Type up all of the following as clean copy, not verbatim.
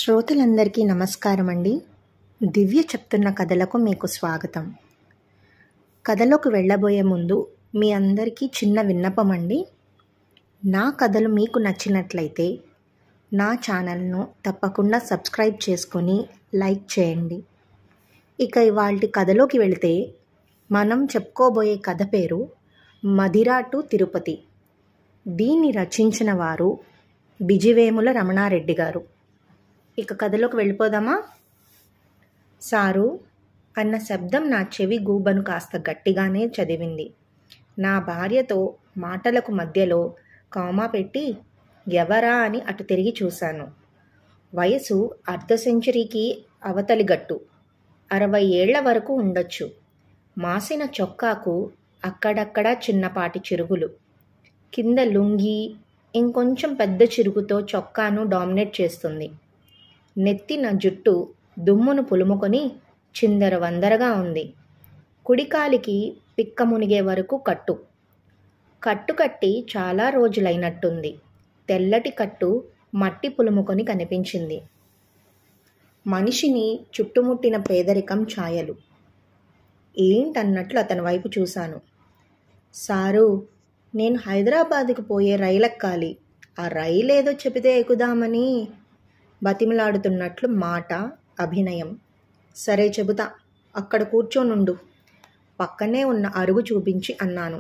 శ్రోతలందరికీ నమస్కారం అండి. దివ్య చెప్తున్న కథలకు మీకు స్వాగతం. కథలోకి వెళ్ళబోయే ముందు మీ అందరికీ చిన్న విన్నపం అండి. నా కథలు మీకు నచ్చినట్లయితే నా ఛానల్ను తప్పకుండా సబ్స్క్రైబ్ చేసుకొని లైక్ చేయండి. ఇక ఇవాల్టి కథలోకి వెళితే మనం చెప్పుకోబోయే కథ పేరు మధిర టు తిరుపతి. దీన్ని రచించిన వారు బిజివేముల రమణారెడ్డి గారు. ఇక కథలోకి వెళ్ళిపోదామా? సారు అన్న శబ్దం నా చెవి గూబను కాస్త గట్టిగానే చదివింది. నా భార్యతో మాటలకు మధ్యలో కామా పెట్టి ఎవరా అని అటు తిరిగి చూశాను. వయసు అర్ధ సెంచరీకి అవతలి గట్టు, 60 ఏళ్ల వరకు ఉండొచ్చు. మాసిన చొక్కాకు అక్కడక్కడా చిన్నపాటి చిరుగులు, కింద లుంగీ ఇంకొంచెం పెద్ద చిరుగుతో చొక్కాను డామినేట్ చేస్తుంది. నెత్తిన జుట్టు దుమ్మును పులుముకొని చిందర వందరగా ఉంది. కుడికాలికి పిక్క మునిగే వరకు కట్టు కట్టి చాలా రోజులైనట్టుంది. తెల్లటి కట్టు మట్టి పులుముకొని కనిపించింది. మనిషిని చుట్టుముట్టిన పేదరికం ఛాయలు. ఏంటన్నట్లు అతని వైపు చూశాను. సారు, నేను హైదరాబాదుకు పోయే రైలెక్కాలి. ఆ రైలేదో చెబితే ఎక్కుదామని బతిమలాడుతున్నట్లు మాట, అభినయం. సరే చెబుతా, అక్కడ కూర్చోనుండు. పక్కనే ఉన్న అరుగు చూపించి అన్నాను.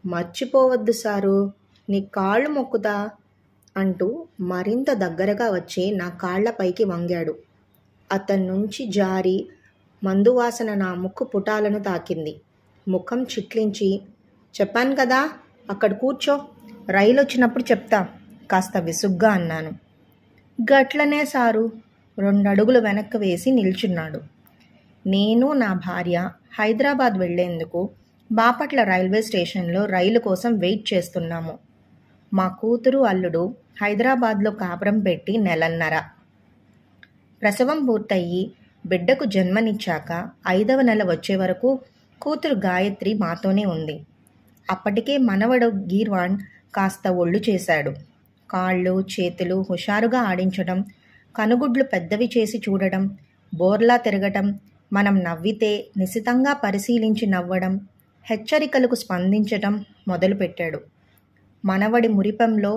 మర్చిపోవద్దు సారు, నీ కాళ్ళు మొక్కుతా అంటూ మరింత దగ్గరగా వచ్చి నా కాళ్లపైకి వంగాడు. అతని నుంచి జారి మందువాసన నా ముక్కు పుటాలను తాకింది. ముఖం చిట్లించి, చెప్పాను కదా అక్కడ కూర్చో, రైలు వచ్చినప్పుడు చెప్తా కాస్త విసుగ్గా అన్నాను. గట్లనే సారు 2 అడుగులు వెనక్కి వేసి నిల్చున్నాడు. నేను నా భార్య హైదరాబాద్ వెళ్లేందుకు బాపట్ల రైల్వే స్టేషన్లో రైలు కోసం వెయిట్ చేస్తున్నాము. మా కూతురు అల్లుడు హైదరాబాద్లో కాపురం పెట్టి 1 నెలన్నర. ప్రసవం పూర్తయి బిడ్డకు జన్మనిచ్చాక 5వ నెల వచ్చే వరకు కూతురు గాయత్రి మాతోనే ఉంది. అప్పటికే మనవడు గీర్వాణ్ కాస్త ఒళ్ళు చేశాడు. కాళ్ళు చేతులు హుషారుగా ఆడించడం, కనుగుడ్లు పెద్దవి చేసి చూడడం, బోర్లా తిరగటం, మనం నవ్వితే నిశితంగా పరిశీలించి నవ్వడం, హెచ్చరికలకు స్పందించటం మొదలుపెట్టాడు. మనవడి మురిపంలో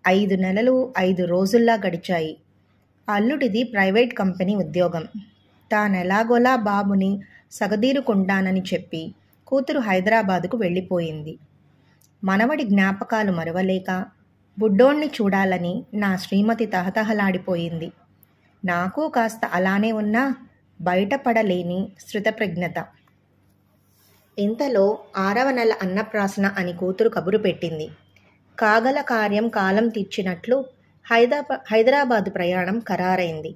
5 నెలలు 5 రోజుల్లా గడిచాయి. అల్లుడిది ప్రైవేట్ కంపెనీ ఉద్యోగం. తానెలాగోలా బాబుని సగదీరుకుంటానని చెప్పి కూతురు హైదరాబాదుకు వెళ్ళిపోయింది. మనవడి జ్ఞాపకాలు మరవలేక బుడ్డోణ్ణి చూడాలని నా శ్రీమతి తహతహలాడిపోయింది. నాకు కాస్త అలానే ఉన్నా బయటపడలేని శ్రుతప్రజ్ఞత. ఇంతలో 6వ నెల అన్నప్రాసన అని కూతురు కబురు పెట్టింది. కాగల కార్యం కాలం తీర్చినట్లు హైదరాబాదు ప్రయాణం ఖరారైంది.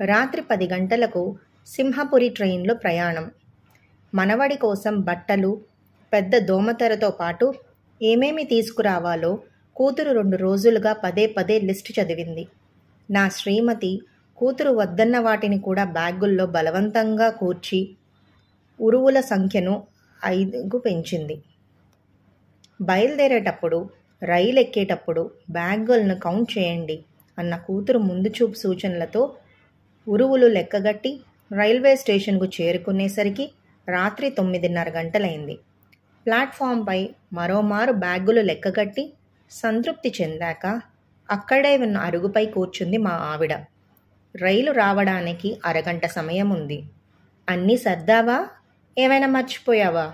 రాత్రి 10 గంటలకు సింహపురి ట్రైన్లో ప్రయాణం. మనవడి కోసం బట్టలు, పెద్ద దోమతెరతో పాటు ఏమేమి తీసుకురావాలో కూతురు 2 రోజులుగా పదే లిస్టు చదివింది. నా శ్రీమతి కూతురు వద్దన్న వాటిని కూడా బ్యాగుల్లో బలవంతంగా కూర్చి ఉరువుల సంఖ్యను 5కు పెంచింది. బయలుదేరేటప్పుడు, రైలు ఎక్కేటప్పుడు బ్యాగులను కౌంట్ చేయండి అన్న కూతురు ముందు చూపు సూచనలతో ఉరువులు లెక్కగట్టి రైల్వే స్టేషన్కు చేరుకునేసరికి రాత్రి 9:30 గంటలైంది. ప్లాట్ఫామ్పై మరోమారు బ్యాగులు లెక్కగట్టి సంతృప్తి చెందాక అక్కడే ఉన్న అరుగుపై కూర్చుంది మా ఆవిడ. రైలు రావడానికి 1 గంట సమయం ఉంది. అన్నీ సర్దావా, ఏమైనా మర్చిపోయావా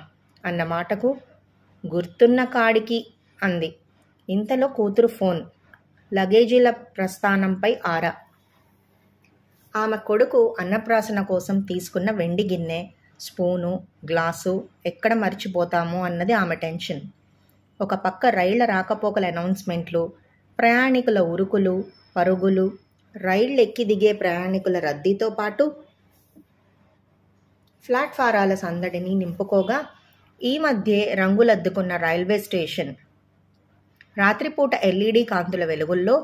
అన్న మాటకు గుర్తున్న కాడికి అంది. ఇంతలో కూతురు ఫోన్. లగేజీల ప్రస్థానంపై ఆరా. ఆమె కొడుకు అన్నప్రాసన కోసం తీసుకున్న వెండి గిన్నె, స్పూను, గ్లాసు ఎక్కడ మర్చిపోతామో అన్నది ఆమె టెన్షన్. ఒక పక్క రైళ్ల రాకపోకల అనౌన్స్మెంట్లు, ప్రయాణికుల ఉరుకులు పరుగులు, రైళ్లు ఎక్కి దిగే ప్రయాణికుల రద్దీతో పాటు ప్లాట్ఫారాల సందడిని నింపుకోగా ఈ మధ్యే రంగులద్దుకున్న రైల్వే స్టేషన్ రాత్రిపూట LED కాంతుల వెలుగుల్లో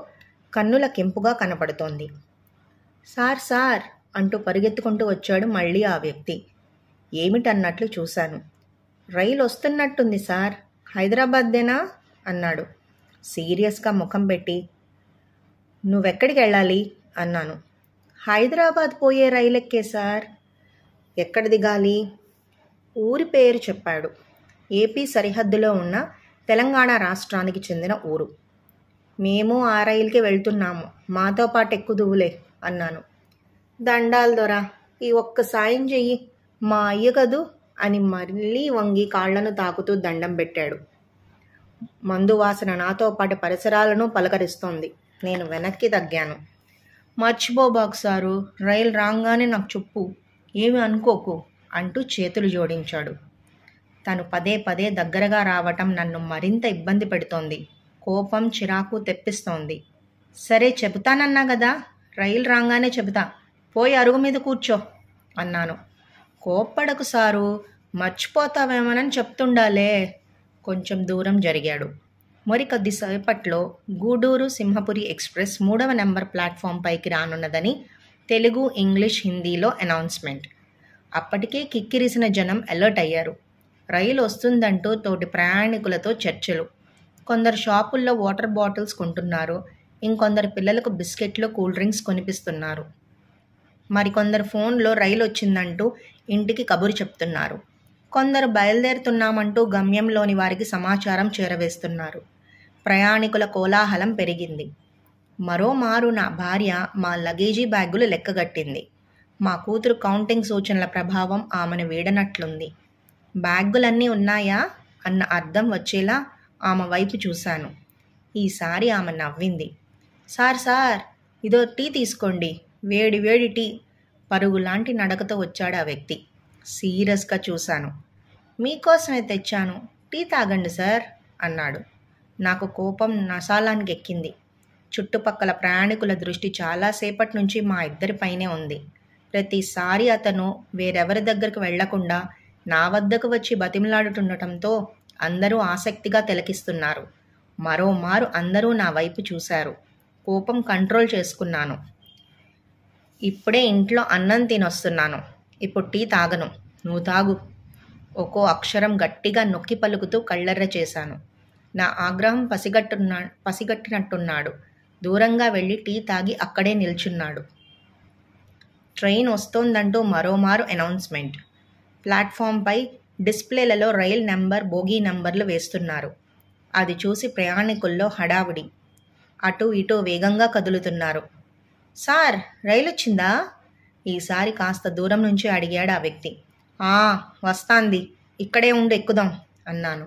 కన్నుల కెంపుగా కనపడుతోంది. సార్ అంటూ పరిగెత్తుకుంటూ వచ్చాడు మళ్ళీ ఆ వ్యక్తి. ఏమిటన్నట్లు చూశాను. రైలు వస్తున్నట్టుంది సార్, హైదరాబాద్దేనా అన్నాడు సీరియస్గా ముఖం పెట్టి. నువ్వెక్కడికి వెళ్ళాలి అన్నాను. హైదరాబాద్ పోయే రైలెక్కే సార్. ఎక్కడ దిగాలి? ఊరి పేరు చెప్పాడు. ఏపీ సరిహద్దులో ఉన్న తెలంగాణ రాష్ట్రానికి చెందిన ఊరు. మేము ఆ రైలుకి వెళ్తున్నాము, మాతో పాటు ఎక్కుదువులే అన్నాను. దండాలు దొరా, ఈ ఒక్క సాయం చెయ్యి, మా అయ్య కదూ అని మళ్ళీ వంగి కాళ్లను తాకుతూ దండం పెట్టాడు. మందు వాసన నాతో పాటు పరిసరాలను పలకరిస్తోంది. నేను వెనక్కి తగ్గాను. మర్చిపోబాకు సారు, రైలు రాగానే నాకు చెప్పు, ఏమి అనుకోకు అంటూ చేతులు జోడించాడు. తను పదే పదే దగ్గరగా రావటం నన్ను మరింత ఇబ్బంది పెడుతోంది. కోపం, చిరాకు తెప్పిస్తోంది. సరే చెబుతానన్నా కదా, రైలు రాగానే చెబుతా, పోయి అరుగు మీద కూర్చో అన్నాను. కోప్పడకు సారు, మర్చిపోతావేమోనని చెప్తుండాలే. కొంచెం దూరం జరిగాడు. మరికొద్దిసేపట్లో గూడూరు సింహపురి ఎక్స్ప్రెస్ 3వ నెంబర్ ప్లాట్ఫామ్ పైకి రానున్నదని తెలుగు, ఇంగ్లీష్, హిందీలో అనౌన్స్మెంట్. అప్పటికే కిక్కిరిసిన జనం అలర్ట్ అయ్యారు. రైలు వస్తుందంటూ తోటి ప్రయాణికులతో చర్చలు. కొందరు షాపుల్లో వాటర్ బాటిల్స్ కొంటున్నారు. ఇంకొందరు పిల్లలకు బిస్కెట్లు, కూల్ డ్రింక్స్ కొనిపిస్తున్నారు. మరికొందరు ఫోన్లో రైలు వచ్చిందంటూ ఇంటికి కబురు చెప్తున్నారు. కొందరు బయలుదేరుతున్నామంటూ గమ్యంలోని వారికి సమాచారం చేరవేస్తున్నారు. ప్రయాణికుల కోలాహలం పెరిగింది. మరోమారు నా భార్య మా లగేజీ బ్యాగులు లెక్కగట్టింది. మా కూతురు కౌంటింగ్ సూచనల ప్రభావం ఆమెను వీడనట్లుంది. బ్యాగులన్నీ ఉన్నాయా అన్న అర్థం వచ్చేలా ఆమె వైపు చూశాను. ఈసారి ఆమె నవ్వింది. సార్, ఇదో టీ తీసుకోండి, వేడి వేడి టీ. పరుగులాంటి నడకతో వచ్చాడు ఆ వ్యక్తి. సీరియస్గా చూశాను. మీకోసమే తెచ్చాను, టీ తాగండి సార్ అన్నాడు. నాకు కోపం నసాలానికి ఎక్కింది. చుట్టుపక్కల ప్రయాణికుల దృష్టి చాలాసేపటి నుంచి మా ఇద్దరిపైనే ఉంది. ప్రతిసారి అతను వేరెవరి దగ్గరకు వెళ్లకుండా నా వద్దకు వచ్చి బతిమలాడుతుండటంతో అందరూ ఆసక్తిగా తిలకిస్తున్నారు. మరోమారు అందరూ నా వైపు చూశారు. కోపం కంట్రోల్ చేసుకున్నాను. ఇప్పుడే ఇంట్లో అన్నం తినొస్తున్నాను, ఇప్పుడు టీ తాగను, నువ్వు తాగు. ఒక్కో అక్షరం గట్టిగా నొక్కి పలుకుతూ కళ్ళెర్ర చేశాను. నా ఆగ్రహం పసిగట్టినట్టున్నాడు. దూరంగా వెళ్ళి టీ తాగి అక్కడే నిల్చున్నాడు. ట్రైన్ వస్తోందంటూ మరోమారు అనౌన్స్మెంట్. ప్లాట్ఫామ్పై డిస్ప్లేలలో రైల్ నెంబర్, బోగీ నెంబర్లు వేస్తున్నారు. అది చూసి ప్రయాణికుల్లో హడావుడి. అటు ఇటు వేగంగా కదులుతున్నారు. సార్, రైలు వచ్చిందా? ఈసారి కాస్త దూరం నుంచి అడిగాడు ఆ వ్యక్తి. వస్తాంది, ఇక్కడే ఉండి ఎక్కుదాం అన్నాను.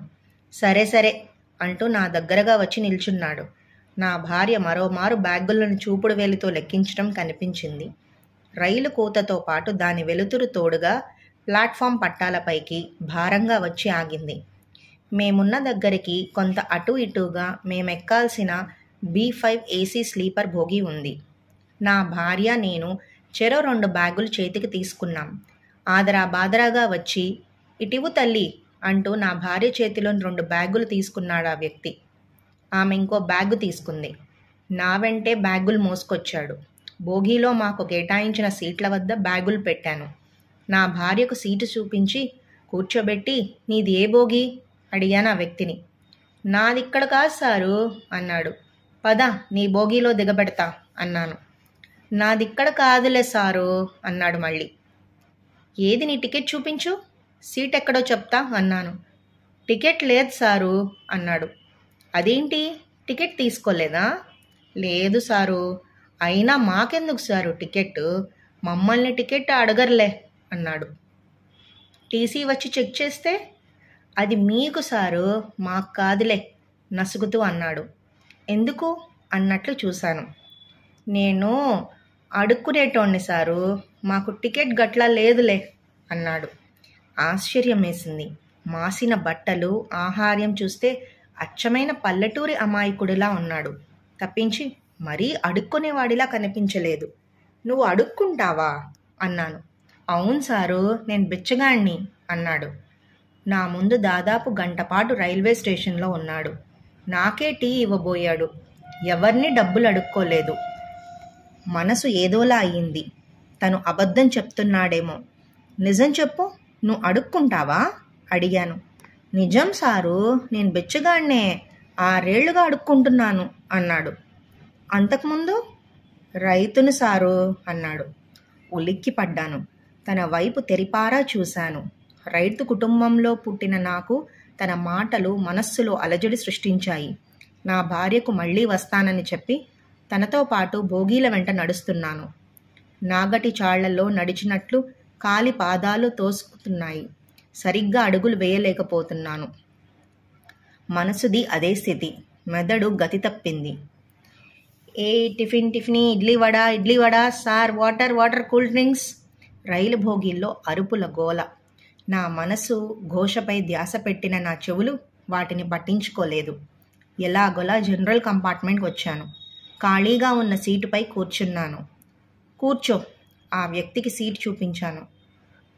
సరే అంటూ నా దగ్గరగా వచ్చి నిల్చున్నాడు. నా భార్య మరోమారు బ్యాగులను చూపుడు వేలితో లెక్కించడం కనిపించింది. రైలు కూతతో పాటు దాని వెలుతురు తోడుగా ప్లాట్ఫామ్ పట్టాలపైకి భారంగా వచ్చి ఆగింది. మేమున్న దగ్గరికి కొంత అటు ఇటుగా మేమెక్కాల్సిన B5 AC స్లీపర్ భోగి ఉంది. నా భార్య, నేను చెరో 2 బ్యాగులు చేతికి తీసుకున్నాం. బాదరాగా వచ్చి, ఇటివు తల్లి అంటూ నా భార్య చేతిలోని 2 బ్యాగులు తీసుకున్నాడు ఆ వ్యక్తి. ఆమె ఇంకో బ్యాగు తీసుకుంది. నా వెంటే బ్యాగులు మోసుకొచ్చాడు. బోగీలో మాకు కేటాయించిన సీట్ల వద్ద బ్యాగులు పెట్టాను. నా భార్యకు సీటు చూపించి కూర్చోబెట్టి, నీది ఏ బోగి అడిగాను ఆ వ్యక్తిని. నాదిక్కడ కాదు సారు అన్నాడు. పద, నీ బోగీలో దిగబెడతా అన్నాను. నాదిక్కడ కాదులే సారు అన్నాడు మళ్ళీ. ఏది నీ టికెట్ చూపించు, సీట్ ఎక్కడో చెప్తా అన్నాను. టికెట్ లేదు సారు అన్నాడు. అదేంటి, టికెట్ తీసుకోలేదా? లేదు సారు. అయినా మాకెందుకు సారు టికెట్, మమ్మల్ని టికెట్ అడగర్లే అన్నాడు. టీసీ వచ్చి చెక్ చేస్తే? అది మీకు సారు, మాకు కాదులే నసుగుతూ అన్నాడు. ఎందుకు అన్నట్లు చూశాను. నేను అడుక్కునేటోణ్ణి సారు, మాకు టికెట్ గట్లా లేదులే అన్నాడు. ఆశ్చర్యం వేసింది. మాసిన బట్టలు, ఆహార్యం చూస్తే అచ్చమైన పల్లెటూరి అమాయకుడిలా ఉన్నాడు తప్పించి మరీ అడుక్కునేవాడిలా కనిపించలేదు. నువ్వు అడుక్కుంటావా అన్నాను. అవును సారు, నేను బిచ్చగాణ్ణి అన్నాడు. నా ముందు దాదాపు గంటపాటు రైల్వే స్టేషన్లో ఉన్నాడు. నాకే టీ ఇవ్వబోయాడు. ఎవరిని డబ్బులు అడుక్కోలేదు. మనసు ఏదోలా అయ్యింది. తను అబద్ధం చెప్తున్నాడేమో. నిజం చెప్పు, నువ్వు అడుక్కుంటావా అడిగాను. నిజం సారు, నేను బిచ్చగాడినే, 6 ఏళ్లుగా అడుక్కుంటున్నాను అన్నాడు. అంతకుముందు రైతును సారు అన్నాడు. ఉలిక్కి పడ్డాను. తన వైపు తెరిపారా చూశాను. రైతు కుటుంబంలో పుట్టిన నాకు తన మాటలు మనస్సులో అలజడి సృష్టించాయి. నా భార్యకు మళ్ళీ వస్తానని చెప్పి తనతో పాటు భోగీల వెంట నడుస్తున్నాను. నాగటి చాళ్లలో నడిచినట్లు కాలి పాదాలు తోసుకుతున్నాయి. సరిగ్గా అడుగులు వేయలేకపోతున్నాను. మనసుది అదే స్థితి. మెదడు గతి తప్పింది. ఏ tiffin idli vada sir, water cool drinks. Rail భోగిల్లో అరుపుల గోల. నా మనసు ఘోషపై ధ్యాస పెట్టిన నా చెవులు వాటిని పట్టించుకోలేదు. ఎలాగోలా జనరల్ కంపార్ట్మెంట్కి వచ్చాను. ఖాళీగా ఉన్న సీటుపై కూర్చున్నాను. కూర్చో, ఆ వ్యక్తికి సీటు చూపించాను.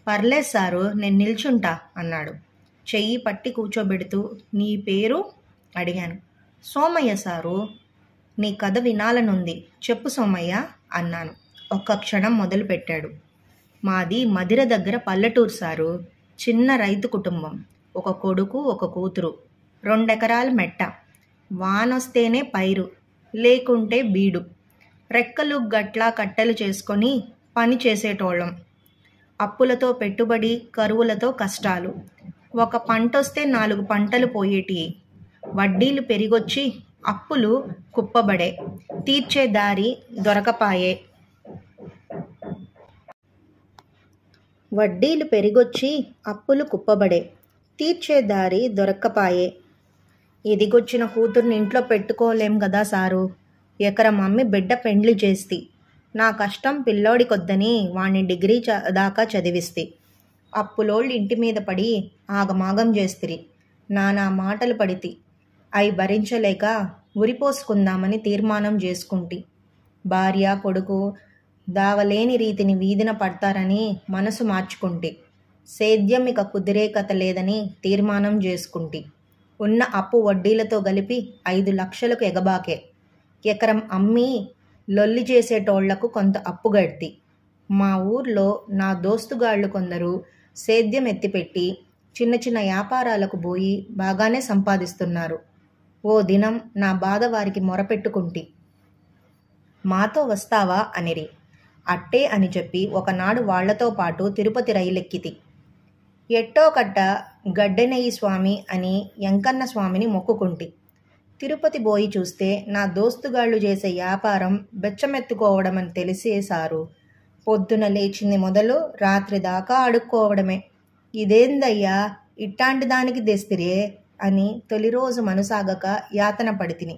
పర్లేదు సారు, నేను నిల్చుంటా అన్నాడు. చెయ్యి పట్టి కూర్చోబెడుతూ. నీ పేరు అడిగాను. సోమయ్య సారు. నీ కథ వినాలనుంది, చెప్పు సోమయ్య అన్నాను. ఒక్క క్షణం మొదలుపెట్టాడు. మాది మదిర దగ్గర పల్లెటూరు సారు. చిన్న రైతు కుటుంబం. ఒక కొడుకు, ఒక కూతురు. 2 ఎకరాల మెట్ట. వానొస్తేనే పైరు, లేకుంటే బీడు. రెక్కలు గట్లా కట్టెలు చేసుకొని పని చేసేటోళ్ళం. అప్పులతో పెట్టుబడి, కరువులతో కష్టాలు. ఒక పంటొస్తే 4 పంటలు పోయేటివి. వడ్డీలు పెరిగొచ్చి అప్పులు కుప్పబడే. తీర్చే దారి దొరకపాయే. వడ్డీలు పెరిగొచ్చి అప్పులు కుప్పబడే. తీర్చే దారి దొరక్కపాయే. ఎదిగొచ్చిన కూతుర్ని ఇంట్లో పెట్టుకోలేం గదా సారు. ఎకరం అమ్మి బిడ్డ పెండ్లి చేస్తి. నా కష్టం పిల్లోడికొద్దని వాణ్ణి డిగ్రీ దాకా చదివిస్తి. అప్పులోళ్ళు ఇంటి మీద పడి ఆగమాగం చేస్తిరి. నానా మాటలు పడితి. అవి భరించలేక ఉరిపోసుకుందామని తీర్మానం చేసుకుంటి. భార్య, కొడుకు దావలేని రీతిని వీధిన పడతారని మనసు మార్చుకుంటి. సేద్యం ఇక కుదిరే కథ లేదని తీర్మానం చేసుకుంటి. ఉన్న అప్పు వడ్డీలతో కలిపి 5 లక్షలకు ఎగబాకే. ఎకరం అమ్మి లొల్లి చేసేటోళ్లకు కొంత అప్పు గడ్తి. మా ఊర్లో నా దోస్తుగాళ్లు కొందరు సేద్యం ఎత్తిపెట్టి చిన్న చిన్న వ్యాపారాలకు పోయి బాగానే సంపాదిస్తున్నారు. ఓ దినం నా బాధ వారికి మొరపెట్టుకుంటి. మాతో వస్తావా అనిరి. అట్టే అని చెప్పి ఒకనాడు వాళ్లతో పాటు తిరుపతి రైలెక్కితి. ఎట్టో కట్ట గడ్డెనెయ్యి స్వామి అని ఎంకన్న స్వామిని మొక్కుకుంటి. తిరుపతి పోయి చూస్తే నా దోస్తుగాళ్లు చేసే వ్యాపారం బెచ్చమెత్తుకోవడమని తెలిసేసారు. పొద్దున లేచింది మొదలు రాత్రి దాకా అడుక్కోవడమే. ఇదేందయ్యా, ఇట్టాంటి దానికి తెస్తిరే అని తొలి రోజు మనసాగక యాతన పడితిని.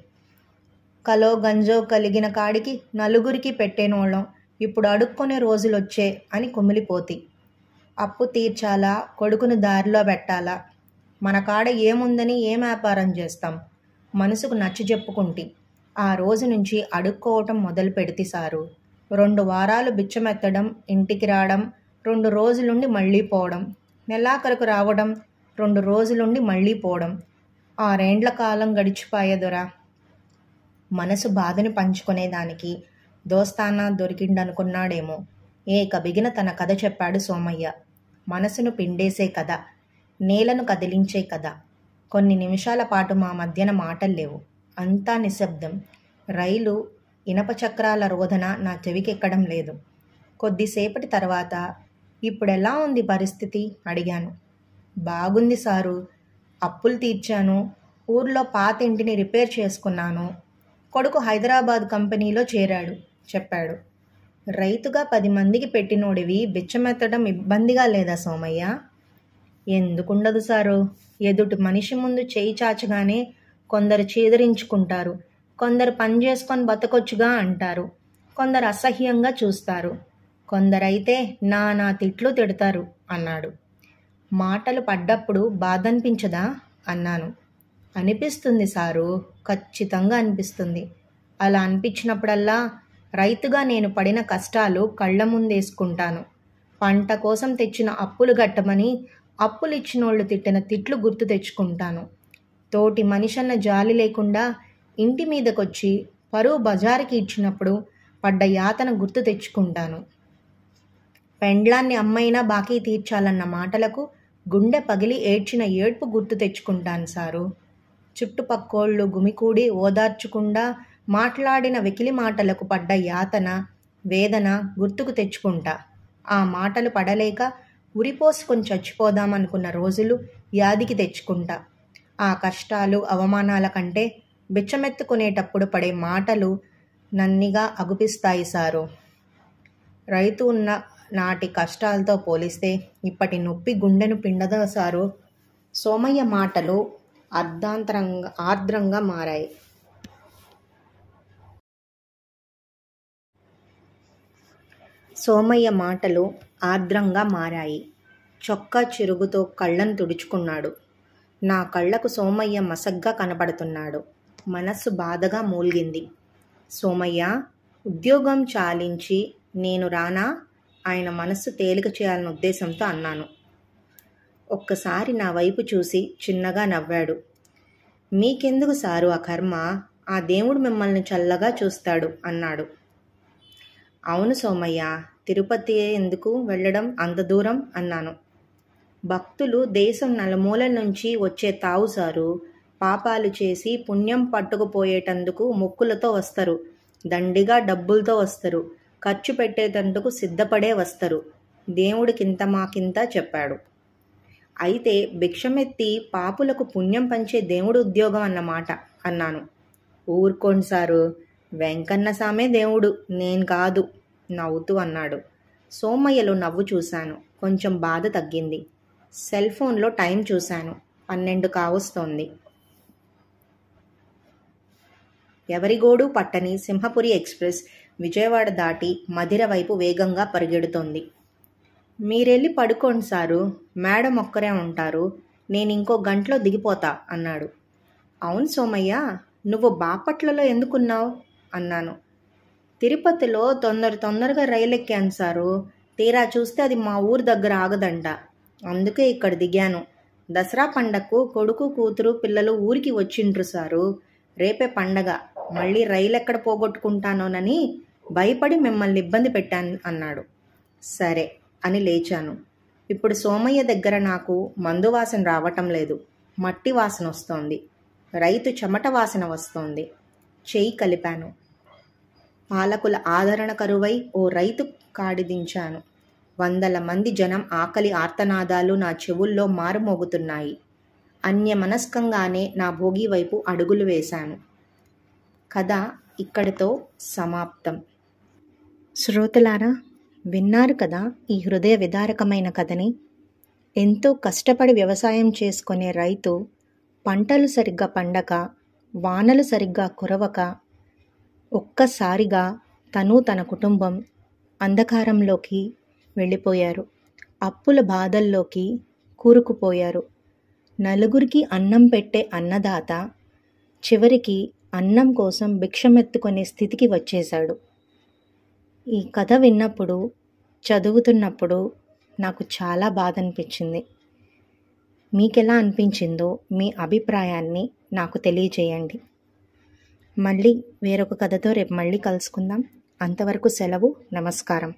కలో గంజో కలిగిన కాడికి నలుగురికి పెట్టేనోళ్ళం. ఇప్పుడు అడుక్కునే రోజులొచ్చే అని కుమిలిపోతి. అప్పు తీర్చాలా, కొడుకును దారిలో పెట్టాలా? మన కాడ ఏముందని ఏం వ్యాపారం చేస్తాం? మనసుకు నచ్చి చెప్పుకుంటి. ఆ రోజు నుంచి అడుక్కోవటం మొదలు పెడితి సారు. 2 వారాలు బిచ్చమెత్తడం, ఇంటికి రావడం, 2 రోజులుండి మళ్ళీ పోవడం, నెలాఖరుకు రావడం, 2 రోజులుండి మళ్ళీ పోవడం. 6 ఏండ్ల కాలం గడిచిపాయెదొరా. మనసు బాధని పంచుకునేదానికి దోస్తానా దొరికిండనుకున్నాడేమో. కబిగిన తన కథ చెప్పాడు సోమయ్య. మనసును పిండేసే కథ, నేలను కదిలించే కథ. కొన్ని నిమిషాల పాటు మా మధ్యన మాటల్లేవు. అంతా నిశ్శబ్దం. రైలు ఇనప చక్రాల రోదన నా చెవికెక్కడం లేదు. కొద్దిసేపటి తర్వాత, ఇప్పుడెలా ఉంది పరిస్థితి అడిగాను. బాగుంది సారు. అప్పులు తీర్చాను. ఊర్లో పాత ఇంటిని రిపేర్ చేసుకున్నాను. కొడుకు హైదరాబాద్ కంపెనీలో చేరాడు చెప్పాడు. రైతుగా 10 మందికి పెట్టినోడివి బిచ్చమెత్తడం ఇబ్బందిగా లేదా సోమయ్య? ఎందుకుండదు సారు. ఎదుటి మనిషి ముందు చేయి చాచగానే కొందరు చీదరించుకుంటారు. కొందరు పని చేసుకొని బతకొచ్చుగా అంటారు. కొందరు అసహ్యంగా చూస్తారు. కొందరైతే నానా తిట్లు తిడతారు అన్నాడు. మాటలు పడ్డప్పుడు బాధనిపించదా అన్నాను. అనిపిస్తుంది సారు, ఖచ్చితంగా అనిపిస్తుంది. అలా అనిపించినప్పుడల్లా రైతుగా నేను పడిన కష్టాలు కళ్ళ ముందేసుకుంటాను. పంట కోసం తెచ్చిన అప్పులు గట్టమని అప్పులు ఇచ్చినోళ్ళు తిట్టిన తిట్లు గుర్తు తెచ్చుకుంటాను. తోటి మనిషన్న జాలి లేకుండా ఇంటి మీదకొచ్చి పరువు బజారుకి ఇచ్చినప్పుడు పడ్డ యాతన గుర్తు తెచ్చుకుంటాను. పెండ్లాన్ని అమ్మైనా బాకీ తీర్చాలన్న మాటలకు గుండె పగిలి ఏడ్చిన ఏడ్పు గుర్తు తెచ్చుకుంటాను సారు. చుట్టుపక్కోళ్ళు గుమికూడి ఓదార్చకుండా మాట్లాడిన వెకిలి మాటలకు పడ్డ యాతన, వేదన గుర్తుకు తెచ్చుకుంటా. ఆ మాటలు పడలేక ఉరిపోసుకొని చచ్చిపోదామనుకున్న రోజులు యాదికి తెచ్చుకుంటా. ఆ కష్టాలు, అవమానాల కంటే బిచ్చమెత్తుకునేటప్పుడు పడే మాటలు నన్నిగా అగుపిస్తాయి సారు. రైతు ఉన్న నాటి కష్టాలతో పోలిస్తే ఇప్పటి నొప్పి గుండెను పిండదా సారు. సోమయ్య మాటలు ఆర్ద్రంగా మారాయి. సోమయ్య మాటలు ఆర్ద్రంగా మారాయి. చొక్కా చిరుగుతో కళ్ళను తుడుచుకున్నాడు. నా కళ్ళకు సోమయ్య మసగ్గా కనపడుతున్నాడు. మనస్సు బాధగా మూల్గింది. సోమయ్య, ఉద్యోగం చాలించి నేను రానా? ఆయన మనస్సు తేలిక చేయాలన్న ఉద్దేశంతో అన్నాను. ఒక్కసారి నా వైపు చూసి చిన్నగా నవ్వాడు. మీకెందుకు సారు ఆ కర్మ? ఆ దేవుడు మిమ్మల్ని చల్లగా చూస్తాడు అన్నాడు. అవును సోమయ్య, తిరుపతి ఎందుకు వెళ్ళడం అంత దూరం అన్నాను. భక్తులు దేశం నలుమూలల నుంచి వచ్చే తావు సారు. పాపాలు చేసి పుణ్యం పట్టుకుపోయేటందుకు మొక్కులతో వస్తారు. దండిగా డబ్బులతో వస్తారు. ఖర్చు పెట్టేటందుకు సిద్ధపడే వస్తారు. దేవుడికింత మాకింత చెప్పాడు. అయితే భిక్షమెత్తి పాపులకు పుణ్యం పంచే దేవుడు ఉద్యోగం అన్నమాట అన్నాను. ఊరుకోండి సారు, వెంకన్న సామే దేవుడు, నేను కాదు నవ్వుతూ అన్నాడు. సోమయ్యలో నవ్వు చూశాను. కొంచెం బాధ తగ్గింది. సెల్ ఫోన్లో టైం చూశాను. 12 కావస్తోంది. ఎవరిగోడు పట్టని సింహపురి ఎక్స్ప్రెస్ విజయవాడ దాటి మధిర వైపు వేగంగా పరిగెడుతోంది. మీరెళ్ళి పడుకోండి సారు, మేడం ఒక్కరే ఉంటారు. నేను ఇంకో గంటలో దిగిపోతా అన్నాడు. అవును సోమయ్య, నువ్వు బాపట్లలో ఎందుకున్నావు అన్నాను. తిరుపతిలో తొందరగా రైలు ఎక్కాను సారు. తీరా చూస్తే అది మా ఊరు దగ్గర ఆగదంట. అందుకే ఇక్కడ దిగాను. దసరా పండగకు కొడుకు, కూతురు, పిల్లలు ఊరికి వచ్చిండ్రు సారు. రేపే పండగ. మళ్ళీ రైలు ఎక్కడ పోగొట్టుకుంటానోనని భయపడి మిమ్మల్ని ఇబ్బంది పెట్టాను అన్నాడు. సరే అని లేచాను. ఇప్పుడు సోమయ్య దగ్గర నాకు మందు వాసన రావటం లేదు. మట్టి వాసన వస్తోంది. రైతు చెమట వాసన వస్తోంది. చెయ్యి కలిపాను. పాలకుల ఆదరణ కరువై ఓ రైతు కాడిదించాను. 100 మంది జనం ఆకలి ఆర్తనాదాలు నా చెవుల్లో మారుమోగుతున్నాయి. అన్యమనస్కంగానే నా భోగి వైపు అడుగులు వేశాను. కథ ఇక్కడితో సమాప్తం. శ్రోతలారా, విన్నారు కదా ఈ హృదయ విదారకమైన కథని. ఎంతో కష్టపడి వ్యవసాయం చేసుకునే రైతు పంటలు సరిగ్గా పండక, వానలు సరిగ్గా కురవక ఒక్కసారిగా తన కుటుంబం అంధకారంలోకి వెళ్ళిపోయారు. అప్పుల బాధల్లోకి కూరుకుపోయారు. నలుగురికి అన్నం పెట్టే అన్నదాత చివరికి అన్నం కోసం భిక్షమెత్తుకునే స్థితికి వచ్చేశాడు. ఈ కథ విన్నప్పుడు, చదువుతున్నప్పుడు నాకు చాలా బాధ అనిపించింది. మీకెలా అనిపించిందో మీ అభిప్రాయాన్ని నాకు తెలియజేయండి. మళ్ళీ వేరొక కథతో రేపు మళ్ళీ కలుసుకుందాం. అంతవరకు సెలవు. నమస్కారం.